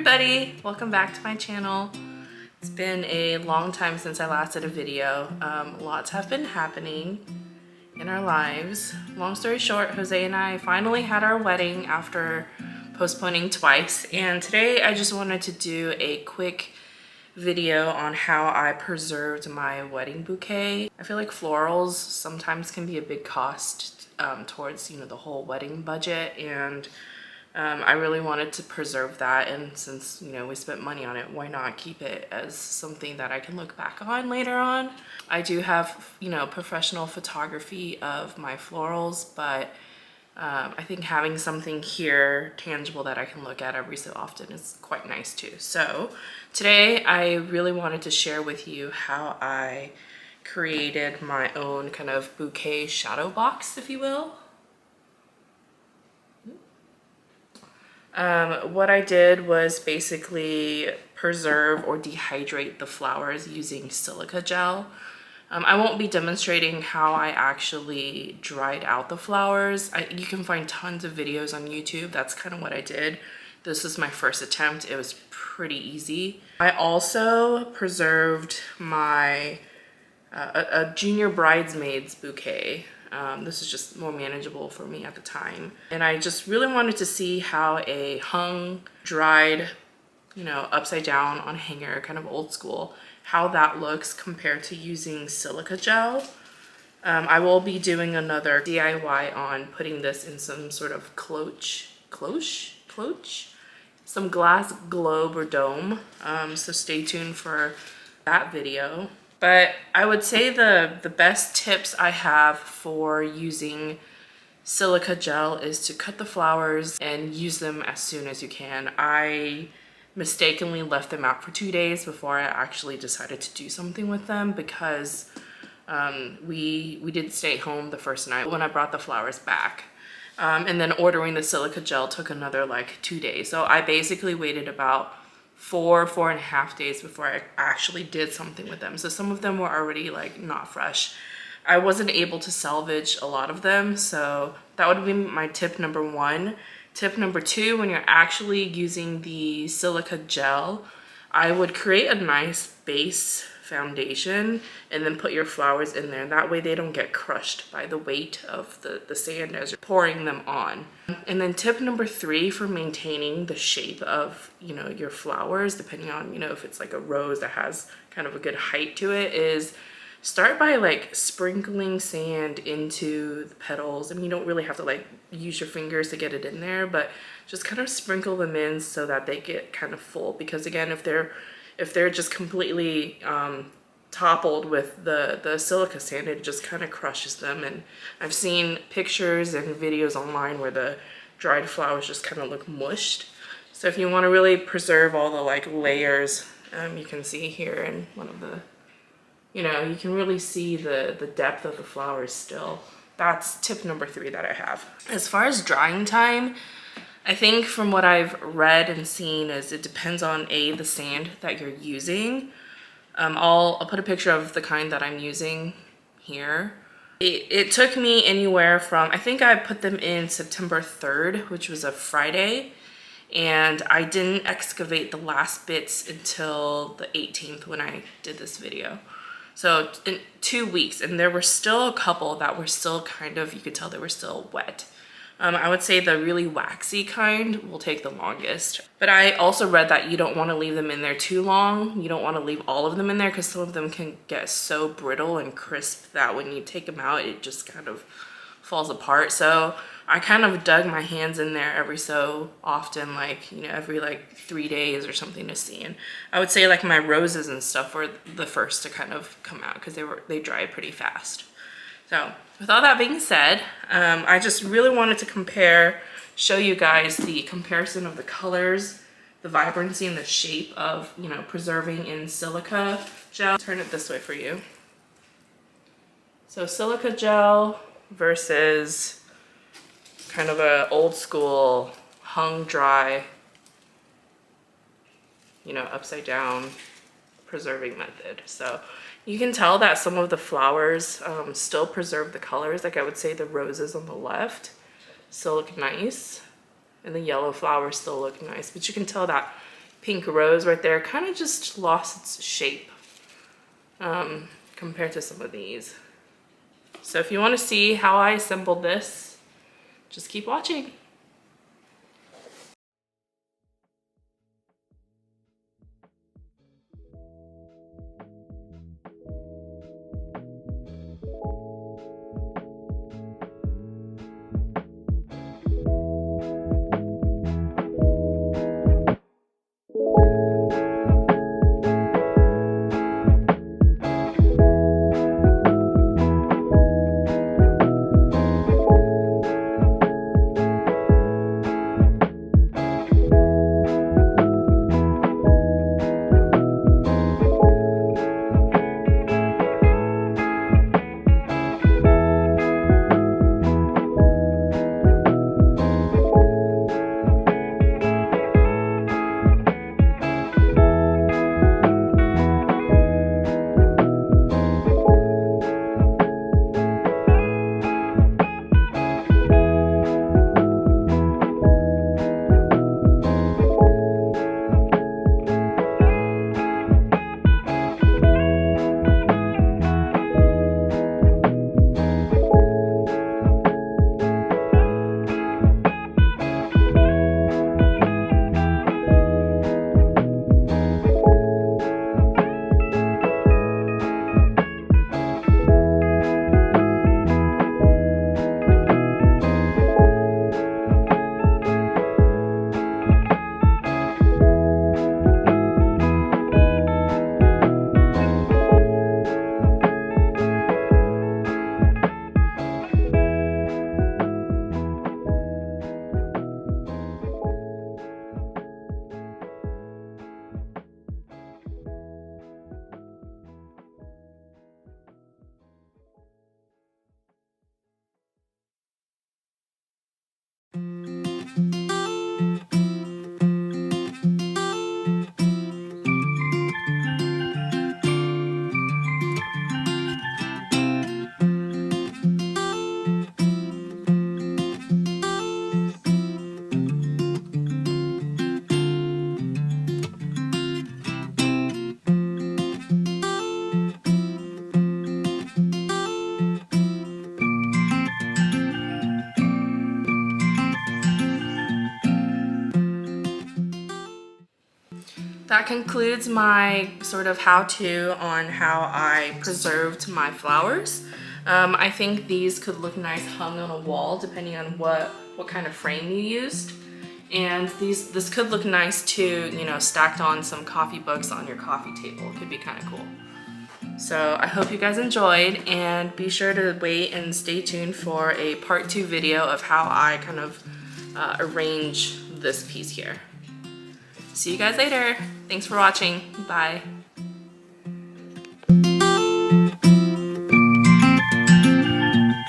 everybody, welcome back to my channel. It's been a long time since I last did a video. Lots have been happening in our lives. Long story short, Jose and I finally had our wedding after postponing twice, and today I just wanted to do a quick video on how I preserved my wedding bouquet. I feel like florals sometimes can be a big cost towards the whole wedding budget, and I really wanted to preserve that, and since we spent money on it, why not keep it as something that I can look back on later on. I do have professional photography of my florals, but I think having something here tangible that I can look at every so often is quite nice too. So today I really wanted to share with you how I created my own kind of bouquet shadow box, if you will. What I did was basically preserve or dehydrate the flowers using silica gel. I won't be demonstrating how I actually dried out the flowers. You can find tons of videos on YouTube. That's kind of what I did. This was my first attempt. It was pretty easy. I also preserved my a junior bridesmaids bouquet. This is just more manageable for me at the time. And I just really wanted to see how a hung, dried, upside down on a hanger, kind of old school, how that looks compared to using silica gel. I will be doing another DIY on putting this in some sort of cloche, some glass globe or dome. So stay tuned for that video. But I would say the best tips I have for using silica gel is to cut the flowers and use them as soon as you can. I mistakenly left them out for 2 days before I actually decided to do something with them, because we did stay home the first night when I brought the flowers back. And then ordering the silica gel took another like 2 days. So I basically waited about 4.5 days before I actually did something with them. So some of them were already like not fresh. I wasn't able to salvage a lot of them, so that would be my tip number one. Tip number two, when you're actually using the silica gel, I would create a nice base foundation and then put your flowers in there. That way they don't get crushed by the weight of the sand as you're pouring them on. And then tip number three for maintaining the shape of your flowers, depending on if it's like a rose that has kind of a good height to it, is start by like sprinkling sand into the petals. I mean, you don't really have to like use your fingers to get it in there, but just kind of sprinkle them in so that they get kind of full. Because again, if they're just completely toppled with the silica sand, it just kind of crushes them. And I've seen pictures and videos online where the dried flowers just kind of look mushed. So if you want to really preserve all the like layers, you can see here in one of the, you can really see the depth of the flowers still. That's tip number three that I have. As far as drying time, I think from what I've read and seen is it depends on the sand that you're using. I'll put a picture of the kind that I'm using here. It took me anywhere from, I think I put them in September 3rd, which was a Friday, and I didn't excavate the last bits until the 18th when I did this video. So in 2 weeks, and there were still a couple that were still kind of, you could tell they were still wet. I would say the really waxy kind will take the longest. But I also read that you don't want to leave them in there too long. You don't want to leave all of them in there because some of them can get so brittle and crisp that when you take them out, it just kind of falls apart. So I kind of dug my hands in there every so often, like, every like 3 days or something to see. And I would say like my roses and stuff were the first to kind of come out because they dried pretty fast. So with all that being said, I just really wanted to show you guys the comparison of the colors, the vibrancy and the shape of, preserving in silica gel. Turn it this way for you. So silica gel versus kind of a old school hung dry, upside down preserving method. So you can tell that some of the flowers still preserve the colors. Like I would say the roses on the left still look nice, and the yellow flowers still look nice. But you can tell that pink rose right there kind of just lost its shape compared to some of these. So if you want to see how I assembled this, just keep watching. That concludes my sort of how-to on how I preserved my flowers. I think these could look nice hung on a wall depending on what kind of frame you used. And this could look nice too, you know, stacked on some coffee books on your coffee table. It could be kind of cool. So I hope you guys enjoyed, and be sure to wait and stay tuned for a part 2 video of how I kind of arrange this piece here. See you guys later. Thanks for watching. Bye.